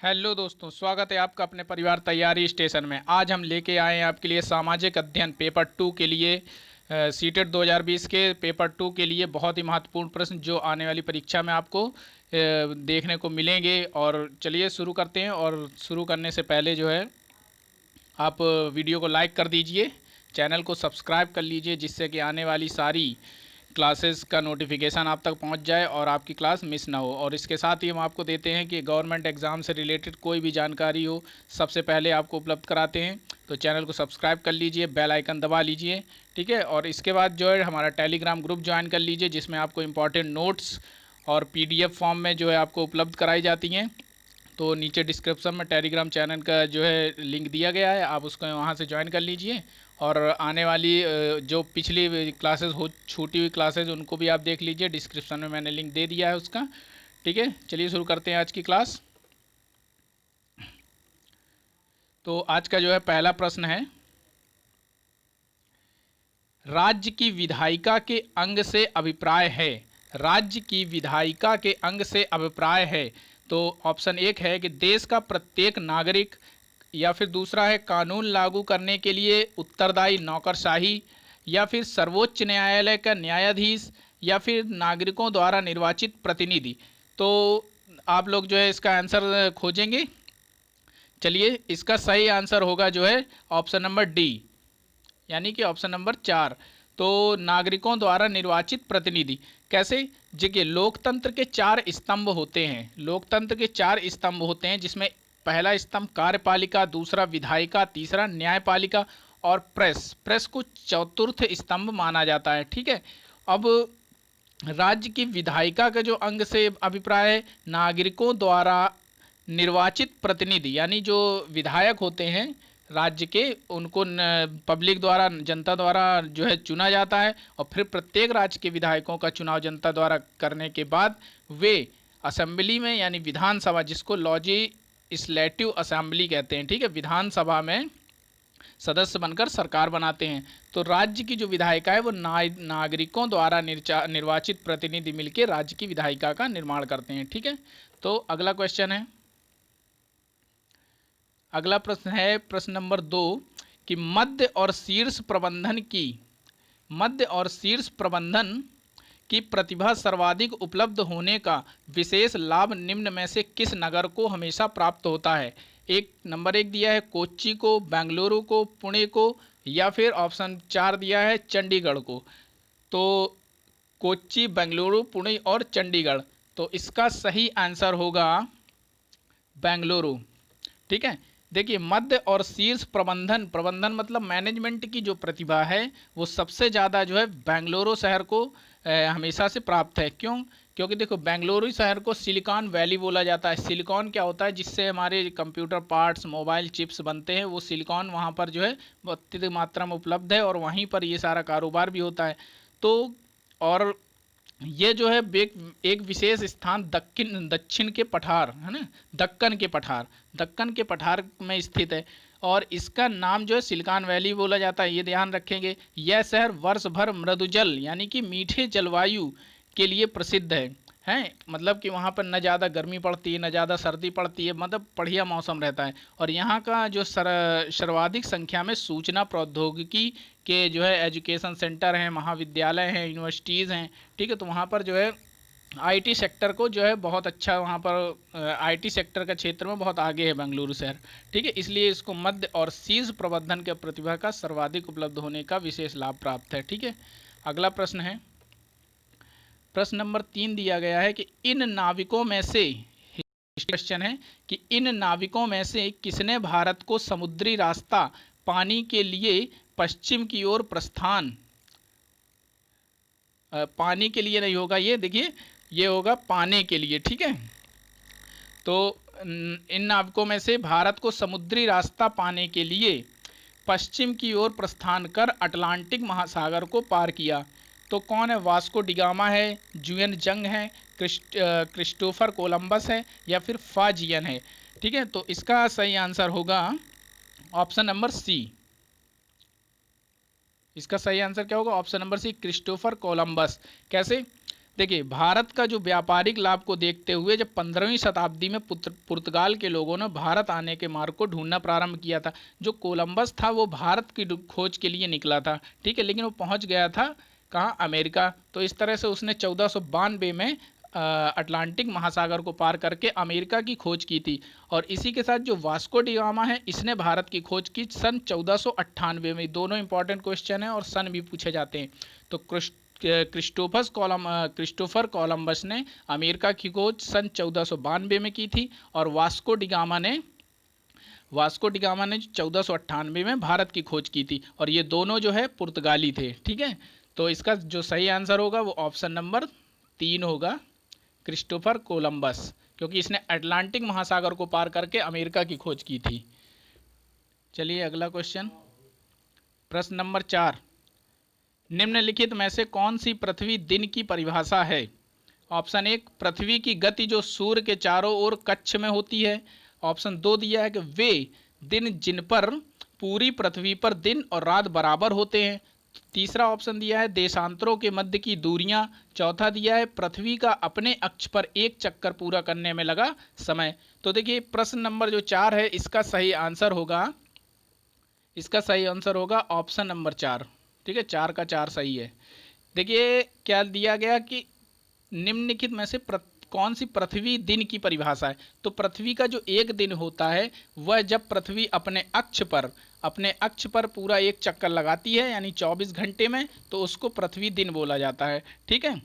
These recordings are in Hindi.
हेलो दोस्तों, स्वागत है आपका अपने परिवार तैयारी स्टेशन में। आज हम लेके आए हैं आपके लिए सामाजिक अध्ययन पेपर 2 के लिए सीटेट 2020 के पेपर 2 के लिए बहुत ही महत्वपूर्ण प्रश्न जो आने वाली परीक्षा में आपको देखने को मिलेंगे। और चलिए शुरू करते हैं। और शुरू करने से पहले जो है आप वीडियो को लाइक कर दीजिए, चैनल को सब्सक्राइब कर लीजिए, जिससे कि आने वाली सारी क्लासेस का नोटिफिकेशन आप तक पहुंच जाए और आपकी क्लास मिस ना हो। और इसके साथ ही हम आपको देते हैं कि गवर्नमेंट एग्ज़ाम से रिलेटेड कोई भी जानकारी हो सबसे पहले आपको उपलब्ध कराते हैं। तो चैनल को सब्सक्राइब कर लीजिए, बेल आइकन दबा लीजिए, ठीक है। और इसके बाद जो है हमारा टेलीग्राम ग्रुप ज्वाइन कर लीजिए, जिसमें आपको इंपॉर्टेंट नोट्स और PDF फॉर्म में जो है आपको उपलब्ध कराई जाती हैं। तो नीचे डिस्क्रिप्शन में टेलीग्राम चैनल का जो है लिंक दिया गया है, आप उसको वहाँ से ज्वाइन कर लीजिए। और आने वाली जो पिछली क्लासेस हो छूटी हुई क्लासेस उनको भी आप देख लीजिए, डिस्क्रिप्शन में मैंने लिंक दे दिया है उसका, ठीक है। चलिए शुरू करते हैं आज की क्लास। तो आज का जो है पहला प्रश्न है, राज्य की विधायिका के अंग से अभिप्राय है। राज्य की विधायिका के अंग से अभिप्राय है। तो ऑप्शन एक है कि देश का प्रत्येक नागरिक, या फिर दूसरा है कानून लागू करने के लिए उत्तरदायी नौकरशाही, या फिर सर्वोच्च न्यायालय का न्यायाधीश, या फिर नागरिकों द्वारा निर्वाचित प्रतिनिधि। तो आप लोग जो है इसका आंसर खोजेंगे। चलिए, इसका सही आंसर होगा जो है ऑप्शन नंबर डी, यानी कि ऑप्शन नंबर 4। तो नागरिकों द्वारा निर्वाचित प्रतिनिधि कैसे? देखिए, लोकतंत्र के 4 स्तंभ होते हैं। लोकतंत्र के 4 स्तंभ होते हैं, जिसमें पहला स्तंभ कार्यपालिका, दूसरा विधायिका, तीसरा न्यायपालिका और प्रेस। प्रेस को चतुर्थ स्तंभ माना जाता है, ठीक है। अब राज्य की विधायिका का जो अंग से अभिप्राय है, नागरिकों द्वारा निर्वाचित प्रतिनिधि, यानी जो विधायक होते हैं राज्य के, उनको पब्लिक द्वारा, जनता द्वारा जो है चुना जाता है। और फिर प्रत्येक राज्य के विधायकों का चुनाव जनता द्वारा करने के बाद वे असेंबली में, यानी विधानसभा, जिसको लेजिस्लेटिव असेंबली कहते हैं, ठीक है, विधानसभा में सदस्य बनकर सरकार बनाते हैं। तो राज्य की जो विधायिका है वो नागरिकों द्वारा निर्वाचित प्रतिनिधि मिलकर राज्य की विधायिका का निर्माण करते हैं, ठीक है। तो अगला क्वेश्चन है, अगला प्रश्न है प्रश्न नंबर 2 कि मध्य और शीर्ष प्रबंधन की प्रतिभा सर्वाधिक उपलब्ध होने का विशेष लाभ निम्न में से किस नगर को हमेशा प्राप्त होता है? एक नंबर 1 दिया है कोच्चि को, बेंगलुरु को, पुणे को, या फिर ऑप्शन 4 दिया है चंडीगढ़ को। तो कोच्चि, बेंगलुरु, पुणे और चंडीगढ़। तो इसका सही आंसर होगा बेंगलुरु, ठीक है। देखिए, मध्य और शीर्ष प्रबंधन मतलब मैनेजमेंट की जो प्रतिभा है वो सबसे ज़्यादा जो है बेंगलुरु शहर को हमेशा से प्राप्त है। क्यों? क्योंकि देखो, बेंगलुरु शहर को सिलिकॉन वैली बोला जाता है। सिलिकॉन क्या होता है? जिससे हमारे कंप्यूटर पार्ट्स, मोबाइल चिप्स बनते हैं, वो सिलिकॉन वहाँ पर जो है अत्यधिक मात्रा में उपलब्ध है, और वहीं पर ये सारा कारोबार भी होता है। तो और ये जो है एक विशेष स्थान दक्षिण के पठार है ना, दक्कन के पठार में स्थित है। और इसका नाम जो है सिलिकॉन वैली बोला जाता है, ये ध्यान रखेंगे। यह शहर वर्ष भर मृदुजल, यानी कि मीठे जलवायु के लिए प्रसिद्ध है। मतलब कि वहाँ पर न ज़्यादा गर्मी पड़ती है, न ज़्यादा सर्दी पड़ती है, मतलब बढ़िया मौसम रहता है। और यहाँ का जो सर्वाधिक संख्या में सूचना प्रौद्योगिकी के जो है एजुकेशन सेंटर हैं, महाविद्यालय हैं, यूनिवर्सिटीज़ हैं, ठीक है। तो वहाँ पर जो है IT सेक्टर को जो है बहुत अच्छा, वहाँ पर IT सेक्टर का क्षेत्र में बहुत आगे है बेंगलुरु शहर, ठीक है। इसलिए इसको मध्य और शीर्ष प्रबंधन के प्रतिभा का सर्वाधिक उपलब्ध होने का विशेष लाभ प्राप्त है, ठीक है। अगला प्रश्न है, प्रश्न नंबर 3 दिया गया है कि इन नाविकों में से, क्वेश्चन है कि इन नाविकों में से किसने भारत को समुद्री रास्ता पानी के लिए पश्चिम की ओर प्रस्थान, पानी के लिए नहीं होगा ये, देखिए ये होगा पाने के लिए, ठीक है। तो इन नाविकों में से भारत को समुद्री रास्ता पाने के लिए पश्चिम की ओर प्रस्थान कर अटलांटिक महासागर को पार किया। तो कौन है? वास्को डिगामा है, जुएन जंग है, क्रिस्टोफर कोलंबस है, या फिर फाजियन है, ठीक है। तो इसका सही आंसर होगा ऑप्शन नंबर सी। इसका सही आंसर क्या होगा? Option number C, Christopher Columbus. कैसे? देखिए, भारत का जो व्यापारिक लाभ को देखते हुए जब 15वीं शताब्दी में पुर्तगाल के लोगों ने भारत आने के मार्ग को ढूंढना प्रारंभ किया था। जो कोलंबस था वो भारत की खोज के लिए निकला था, ठीक है, लेकिन वो पहुंच गया था कहाँ, अमेरिका। तो इस तरह से उसने 1492 में अटलांटिक महासागर को पार करके अमेरिका की खोज की थी। और इसी के साथ जो वास्को डी गामा है, इसने भारत की खोज की सन 1498 में। दोनों इंपॉर्टेंट क्वेश्चन है और सन भी पूछे जाते हैं। तो क्रिस्टोफर कोलंबस ने अमेरिका की खोज सन 1492 में की थी, और वास्को डी गामा ने 1498 में भारत की खोज की थी। और ये दोनों जो है पुर्तगाली थे, ठीक है। तो इसका जो सही आंसर होगा वो ऑप्शन नंबर 3 होगा, क्रिस्टोफर कोलंबस, क्योंकि इसने अटलांटिक महासागर को पार करके अमेरिका की खोज की थी। चलिए अगला क्वेश्चन, प्रश्न नंबर 4, निम्नलिखित में से कौन सी पृथ्वी दिन की परिभाषा है? ऑप्शन 1, पृथ्वी की गति जो सूर्य के चारों ओर कक्ष में होती है। ऑप्शन 2 दिया है कि वे दिन जिन पर पूरी पृथ्वी पर दिन और रात बराबर होते हैं। तीसरा ऑप्शन दिया है देशांतरों के मध्य की दूरियां। चौथा दिया है पृथ्वी का अपने अक्ष पर एक चक्कर पूरा करने में लगा समय। तो देखिए, प्रश्न नंबर जो 4 है, इसका सही आंसर होगा ऑप्शन नंबर 4, ठीक है, 4 का 4 सही है। देखिए क्या दिया गया कि निम्नलिखित में से कौन सी पृथ्वी दिन की परिभाषा है। तो पृथ्वी का जो एक दिन होता है वह जब पृथ्वी अपने अक्ष पर पूरा एक चक्कर लगाती है, यानी 24 घंटे में, तो उसको पृथ्वी दिन बोला जाता है, ठीक है।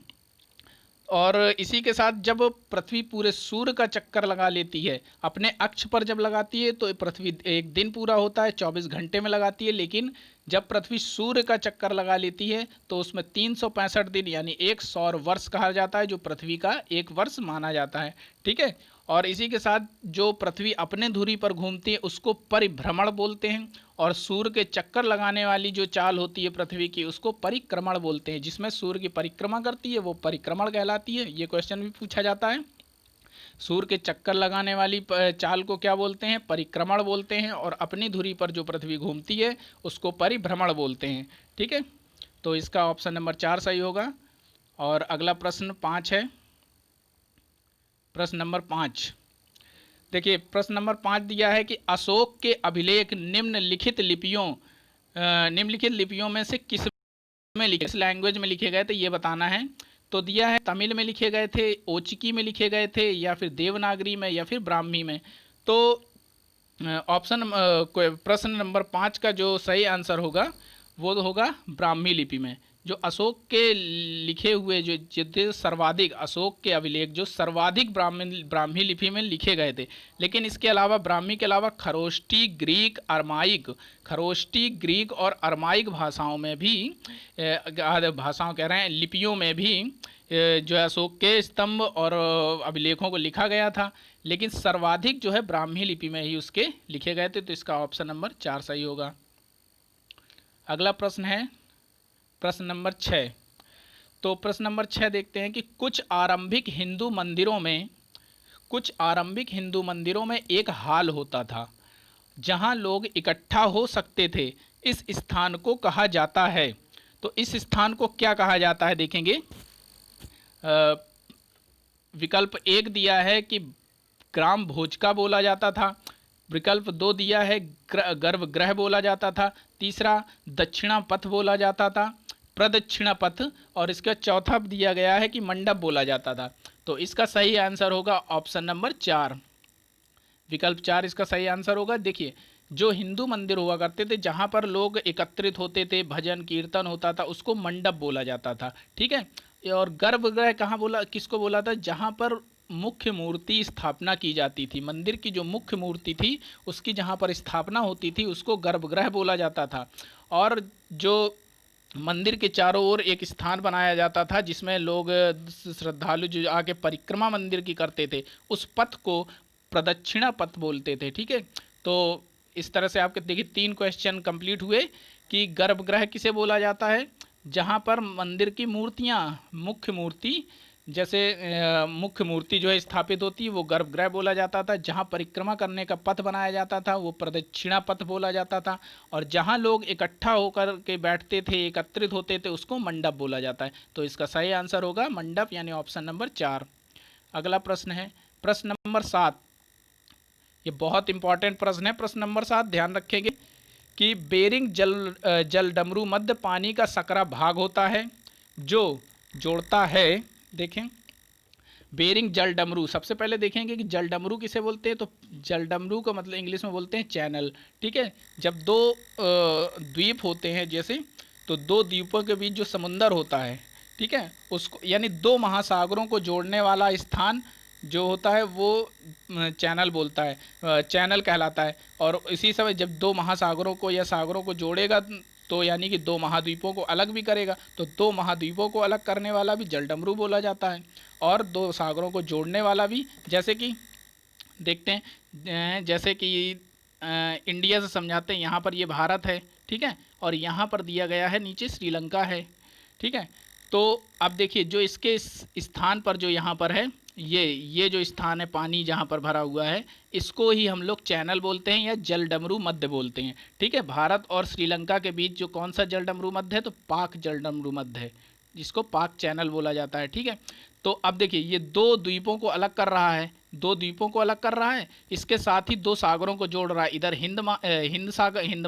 और इसी के साथ जब पृथ्वी पूरे सूर्य का चक्कर लगा लेती है, अपने अक्ष पर जब लगाती है तो पृथ्वी एक दिन पूरा होता है, 24 घंटे में लगाती है। लेकिन जब पृथ्वी सूर्य का चक्कर लगा लेती है तो उसमें 365 दिन यानी एक सौर वर्ष कहा जाता है, जो पृथ्वी का एक वर्ष माना जाता है, ठीक है। और इसी के साथ जो पृथ्वी अपने धुरी पर घूमती है उसको परिभ्रमण बोलते हैं, और सूर्य के चक्कर लगाने वाली जो चाल होती है पृथ्वी की उसको परिक्रमण बोलते हैं। जिसमें सूर्य की परिक्रमा करती है वो परिक्रमण कहलाती है। ये क्वेश्चन भी पूछा जाता है। सूर्य के चक्कर लगाने वाली चाल को क्या बोलते हैं? परिक्रमण बोलते हैं। और अपनी धुरी पर जो पृथ्वी घूमती है उसको परिभ्रमण बोलते हैं, ठीक है। तो इसका ऑप्शन नंबर 4 सही होगा। और अगला प्रश्न 5 है। प्रश्न नंबर 5, देखिए प्रश्न नंबर 5 दिया है कि अशोक के अभिलेख निम्नलिखित लिपियों में से किस लैंग्वेज में लिखे गए थे, ये बताना है। तो दिया है तमिल में लिखे गए थे, ओचिकी में लिखे गए थे, या फिर देवनागरी में, या फिर ब्राह्मी में। तो प्रश्न नंबर 5 का जो सही आंसर होगा वो होगा ब्राह्मी लिपि में। जो अशोक के लिखे हुए जो सर्वाधिक अशोक के अभिलेख जो सर्वाधिक ब्राह्मी लिपि में लिखे गए थे। लेकिन इसके अलावा ब्राह्मी के अलावा खरोष्टी, ग्रीक और अरमाइक भाषाओं में भी लिपियों में भी जो है अशोक के स्तंभ और अभिलेखों को लिखा गया था। लेकिन सर्वाधिक जो है ब्राह्मी लिपि में ही उसके लिखे गए थे। तो इसका ऑप्शन नंबर 4 सही होगा। अगला प्रश्न है प्रश्न नंबर 6। तो प्रश्न नंबर 6 देखते हैं कि कुछ आरंभिक हिंदू मंदिरों में एक हॉल होता था जहां लोग इकट्ठा हो सकते थे। इस स्थान को कहा जाता है। तो इस स्थान को क्या कहा जाता है देखेंगे। विकल्प 1 दिया है कि ग्राम भोजका बोला जाता था। विकल्प 2 दिया है गर्भगृह बोला जाता था। तीसरा दक्षिणा पथ बोला जाता था, प्रदक्षिणा पथ। और इसका चौथा दिया गया है कि मंडप बोला जाता था। तो इसका सही आंसर होगा ऑप्शन नंबर 4, विकल्प 4 इसका सही आंसर होगा। देखिए जो हिंदू मंदिर हुआ करते थे जहाँ पर लोग एकत्रित होते थे, भजन कीर्तन होता था, उसको मंडप बोला जाता था, ठीक है। और गर्भगृह किसको बोला था? जहाँ पर मुख्य मूर्ति स्थापना की जाती थी, मंदिर की जो मुख्य मूर्ति थी उसकी जहाँ पर स्थापना होती थी उसको गर्भगृह बोला जाता था। और जो मंदिर के चारों ओर एक स्थान बनाया जाता था जिसमें लोग श्रद्धालु जो आके परिक्रमा मंदिर की करते थे, उस पथ को प्रदक्षिणा पथ बोलते थे, ठीक है। तो इस तरह से आपके देखिए 3 क्वेश्चन कंप्लीट हुए कि गर्भगृह किसे बोला जाता है? जहाँ पर मंदिर की मूर्तियाँ, मुख्य मूर्ति जैसे मुख्य मूर्ति जो है स्थापित होती है वो गर्भगृह बोला जाता था, जहाँ परिक्रमा करने का पथ बनाया जाता था वो प्रदक्षिणा पथ बोला जाता था, और जहाँ लोग इकट्ठा होकर के बैठते थे, एकत्रित होते थे, उसको मंडप बोला जाता है। तो इसका सही आंसर होगा मंडप, यानी ऑप्शन नंबर 4। अगला प्रश्न है प्रश्न नंबर 7। ये बहुत इंपॉर्टेंट प्रश्न है। प्रश्न नंबर 7 ध्यान रखेंगे कि बेरिंग जल डमरू मध्य पानी का सकरा भाग होता है जो जोड़ता है। देखें, बेरिंग जल डमरू, सबसे पहले देखेंगे कि जल डमरू किसे बोलते हैं। तो जल डमरू का मतलब इंग्लिश में बोलते हैं चैनल। ठीक है, जब दो द्वीप होते हैं जैसे, तो दो द्वीपों के बीच जो समुंदर होता है, ठीक है, उसको यानी दो महासागरों को जोड़ने वाला स्थान जो होता है वो चैनल बोलता है, चैनल कहलाता है। और इसी समय जब दो महासागरों को या सागरों को जोड़ेगा तो यानी कि दो महाद्वीपों को अलग भी करेगा, तो दो महाद्वीपों को अलग करने वाला भी जलडमरू बोला जाता है, और दो सागरों को जोड़ने वाला भी। जैसे कि देखते हैं, जैसे कि इंडिया से समझाते हैं। यहाँ पर ये भारत है, ठीक है, और यहाँ पर दिया गया है नीचे श्रीलंका है, ठीक है। तो अब देखिए जो इसके स्थान पर जो यहाँ पर है, ये जो स्थान है पानी जहाँ पर भरा हुआ है, इसको ही हम लोग चैनल बोलते हैं या जल डमरू मध्य बोलते हैं। ठीक है, भारत और श्रीलंका के बीच जो कौन सा जल डमरू मध्य है, तो पाक जल डमरू मध्य है, जिसको पाक चैनल बोला जाता है। ठीक है, तो अब देखिए ये दो द्वीपों को अलग कर रहा है, दो द्वीपों को अलग कर रहा है, इसके साथ ही दो सागरों को जोड़ रहा है। इधर हिंद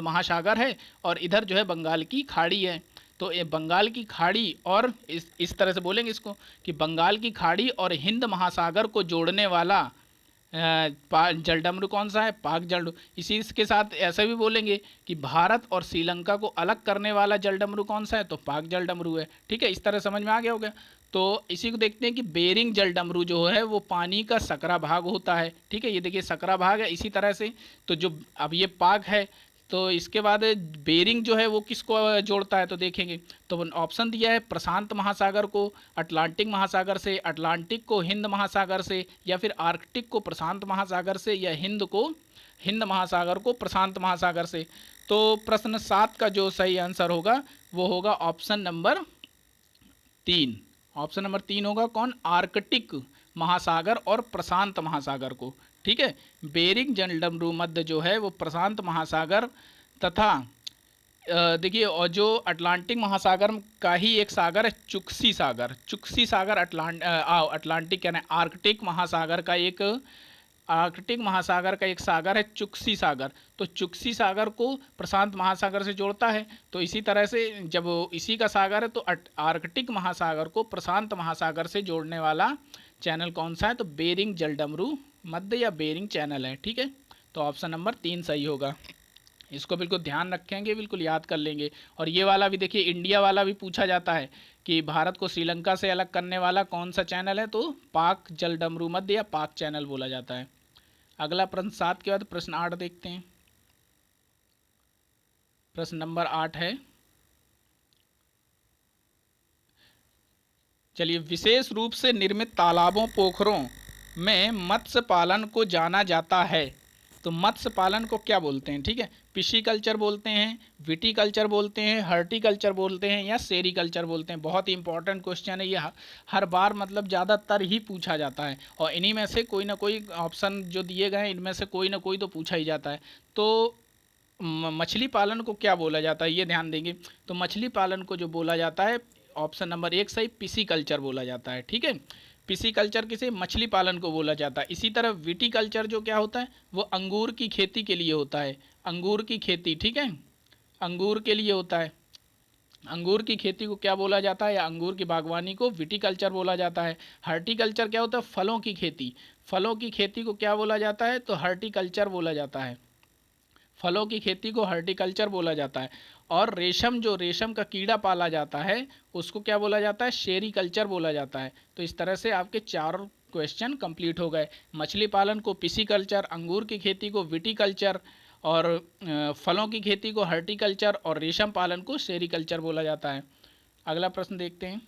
महासागर है, और इधर जो है बंगाल की खाड़ी है। तो ये बंगाल की खाड़ी, और इस तरह से बोलेंगे इसको कि बंगाल की खाड़ी और हिंद महासागर को जोड़ने वाला जलडमरू कौन सा है, पाक जलडमरू। इसी के साथ ऐसा भी बोलेंगे कि भारत और श्रीलंका को अलग करने वाला जलडमरू कौन सा है, तो पाक जलडमरू है। ठीक है, इस तरह समझ में आ गया होगा। तो इसी को देखते हैं कि बेरिंग जलडमरू जो है वो पानी का सकरा भाग होता है। ठीक है, ये देखिए सकरा भाग है। इसी तरह से तो जो अब ये पाक है, तो इसके बाद बेरिंग जो है वो किसको जोड़ता है, तो देखेंगे तो ऑप्शन दिया है प्रशांत महासागर को अटलांटिक महासागर से, अटलांटिक को हिंद महासागर से, या फिर आर्कटिक को प्रशांत महासागर से, या हिंद महासागर को प्रशांत महासागर से। तो प्रश्न 7 का जो सही आंसर होगा वो होगा ऑप्शन नंबर 3। ऑप्शन नंबर 3 होगा कौन, आर्कटिक महासागर और प्रशांत महासागर को। ठीक है, बेरिंग जलडमरू मध्य जो है वो प्रशांत महासागर तथा देखिए, और जो अटलांटिक महासागर का ही एक सागर है चुक्सी सागर। चुक्सी सागर अटलांटिक यानी आर्कटिक महासागर का एक सागर है चुक्सी सागर। तो चुक्सी सागर को प्रशांत महासागर से जोड़ता है। तो इसी तरह से जब इसी का सागर है तो आर्कटिक महासागर को प्रशांत महासागर से जोड़ने वाला चैनल कौन सा है, तो बेरिंग जलडमरू मध्य या बेरिंग चैनल है। ठीक है, तो ऑप्शन नंबर 3 सही होगा। इसको बिल्कुल ध्यान रखेंगे, बिल्कुल याद कर लेंगे। और ये वाला भी देखिए, इंडिया वाला भी पूछा जाता है कि भारत को श्रीलंका से अलग करने वाला कौन सा चैनल है, तो पाक जलडमरू मध्य या पाक चैनल बोला जाता है। अगला प्रश्न 7 के बाद प्रश्न 8 देखते हैं। प्रश्न नंबर 8 है, चलिए, विशेष रूप से निर्मित तालाबों पोखरों में मत्स्य पालन को जाना जाता है। तो मत्स्य पालन को क्या बोलते हैं, ठीक है, पिशीकल्चर बोलते हैं, विटीकल्चर बोलते हैं, हर्टिकल्चर बोलते हैं, या सेरीकल्चर बोलते हैं। बहुत ही इंपॉर्टेंट क्वेश्चन है ये, हर बार मतलब ज़्यादातर ही पूछा जाता है, और इन्हीं में से कोई ना कोई ऑप्शन जो दिए गए हैं इनमें से कोई ना कोई तो पूछा ही जाता है। तो मछली पालन को क्या बोला जाता है, ये ध्यान देंगे। तो मछली पालन को जो बोला जाता है, ऑप्शन नंबर 1 सही, पिसीकल्चर बोला जाता है। ठीक है, पिसीकल्चर किसे, मछली पालन को बोला जाता है। इसी तरह विटीकल्चर जो क्या होता है, वो अंगूर की खेती के लिए होता है, अंगूर की खेती। ठीक है, अंगूर के लिए होता है। अंगूर की खेती को क्या बोला जाता है, या अंगूर की बागवानी को विटीकल्चर बोला जाता है। हर्टिकल्चर क्या होता है, फलों की खेती। फलों की खेती को क्या बोला जाता है, तो हर्टिकल्चर बोला जाता है। फलों की खेती को हर्टिकल्चर बोला जाता है। और रेशम का कीड़ा पाला जाता है उसको क्या बोला जाता है, शेरीकल्चर बोला जाता है। तो इस तरह से आपके 4 क्वेश्चन कंप्लीट हो गए। मछली पालन को पिसीकल्चर, अंगूर की खेती को विटीकल्चर, और फलों की खेती को हर्टिकल्चर, और रेशम पालन को सेरीकल्चर बोला जाता है। अगला प्रश्न देखते हैं।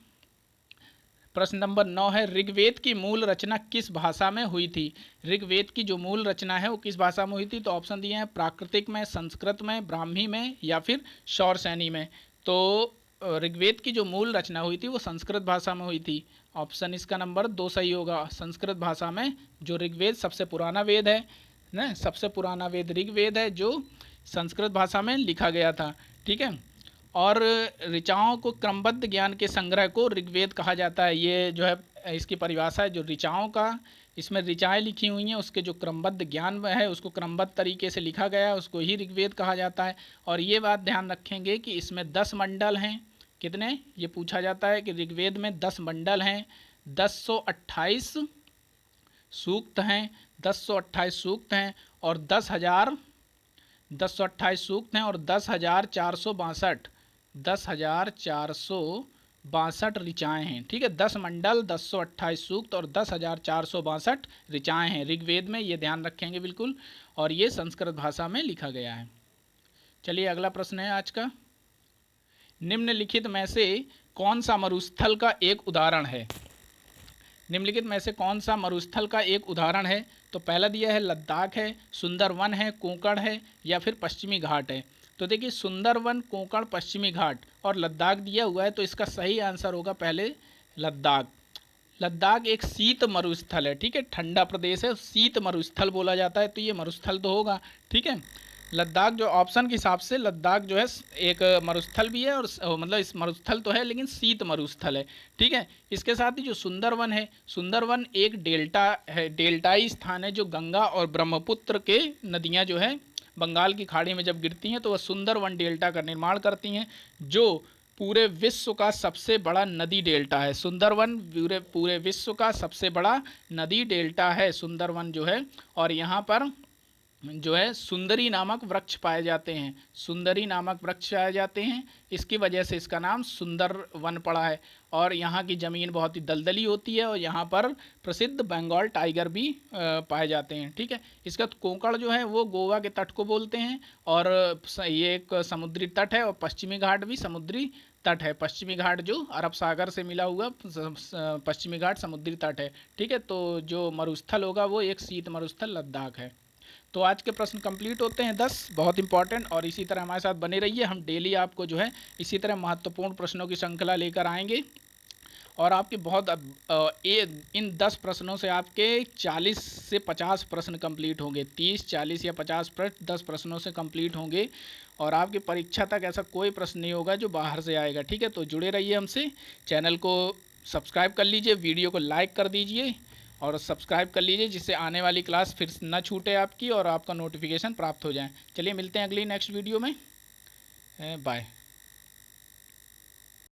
प्रश्न नंबर 9 है, ऋग्वेद की मूल रचना किस भाषा में हुई थी। ऋग्वेद की जो मूल रचना है वो किस भाषा में हुई थी, तो ऑप्शन दिए हैं प्राकृतिक में, संस्कृत में, ब्राह्मी में, या फिर शौरसैनी में। तो ऋग्वेद की जो मूल रचना हुई थी वो संस्कृत भाषा में हुई थी। ऑप्शन इसका नंबर 2 सही होगा। संस्कृत भाषा में जो ऋग्वेद सबसे पुराना वेद है ना, सबसे पुराना वेद ऋग्वेद है जो संस्कृत भाषा में लिखा गया था। ठीक है, और ऋचाओं को क्रमबद्ध ज्ञान के संग्रह को ऋग्वेद कहा जाता है। ये जो है इसकी परिभाषा है, जो ऋचाओं का, इसमें ऋचाएँ लिखी हुई हैं, उसके जो क्रमबद्ध ज्ञान है उसको क्रमबद्ध तरीके से लिखा गया है, उसको ही ऋग्वेद कहा जाता है। और ये बात ध्यान रखेंगे कि इसमें 10 मंडल हैं। कितने, ये पूछा जाता है कि ऋग्वेद में 10 मंडल हैं, 1028 सूक्त हैं, 1028 सूक्त हैं और 1028 सूक्त हैं और 10,462 ऋचाएँ हैं। ठीक है, 10 मंडल, 1028 सूक्त और 10,462 ऋचाएँ हैं ऋग्वेद में, ये ध्यान रखेंगे बिल्कुल। और ये संस्कृत भाषा में लिखा गया है। चलिए अगला प्रश्न है आज का। निम्नलिखित में से कौन सा मरुस्थल का एक उदाहरण है? निम्नलिखित में से कौन सा मरुस्थल का एक उदाहरण है? तो पहला दिया है लद्दाख है, सुंदरवन है, कोंकण है या फिर पश्चिमी घाट है। तो देखिए सुंदरवन, कोंकण, पश्चिमी घाट और लद्दाख दिया हुआ है, तो इसका सही आंसर होगा पहले लद्दाख। लद्दाख एक शीत मरुस्थल है। ठीक है, ठंडा प्रदेश है, शीत मरुस्थल बोला जाता है, तो ये मरुस्थल तो होगा। ठीक है, लद्दाख जो ऑप्शन के हिसाब से लद्दाख जो है एक मरुस्थल भी है और मतलब इस मरुस्थल तो है लेकिन शीत मरुस्थल है। ठीक है, इसके साथ ही जो सुंदरवन है, सुंदरवन एक डेल्टा है, डेल्टाई स्थान है जो गंगा और ब्रह्मपुत्र के नदियां जो है बंगाल की खाड़ी में जब गिरती हैं तो वह सुंदरवन डेल्टा का निर्माण करती हैं, जो पूरे विश्व का सबसे बड़ा नदी डेल्टा है। सुंदरवन पूरे विश्व का सबसे बड़ा नदी डेल्टा है सुंदरवन जो है। और यहाँ पर जो है सुंदरी नामक वृक्ष पाए जाते हैं, सुंदरी नामक वृक्ष पाए जाते हैं, इसकी वजह से इसका नाम सुंदर वन पड़ा है। और यहाँ की ज़मीन बहुत ही दलदली होती है और यहाँ पर प्रसिद्ध बंगाल टाइगर भी पाए जाते हैं। ठीक है, इसका कोंकण जो है वो गोवा के तट को बोलते हैं और ये एक समुद्री तट है और पश्चिमी घाट भी समुद्री तट है। पश्चिमी घाट जो अरब सागर से मिला हुआ पश्चिमी घाट समुद्री तट है। ठीक है, तो जो मरुस्थल होगा वो एक शीत मरुस्थल लद्दाख है। तो आज के प्रश्न कंप्लीट होते हैं 10, बहुत इंपॉर्टेंट। और इसी तरह हमारे साथ बने रहिए, हम डेली आपको जो है इसी तरह महत्वपूर्ण प्रश्नों की श्रृंखला लेकर आएंगे। और आपके बहुत इन 10 प्रश्नों से आपके 40 से 50 प्रश्न कंप्लीट होंगे, 30, 40 या 50 प्रश्न 10 प्रश्नों से कंप्लीट होंगे। और आपकी परीक्षा तक ऐसा कोई प्रश्न नहीं होगा जो बाहर से आएगा। ठीक है, तो जुड़े रहिए हमसे, चैनल को सब्सक्राइब कर लीजिए, वीडियो को लाइक कर दीजिए और सब्सक्राइब कर लीजिए, जिससे आने वाली क्लास फिर ना छूटे आपकी और आपका नोटिफिकेशन प्राप्त हो जाए। चलिए मिलते हैं अगली नेक्स्ट वीडियो में, बाय।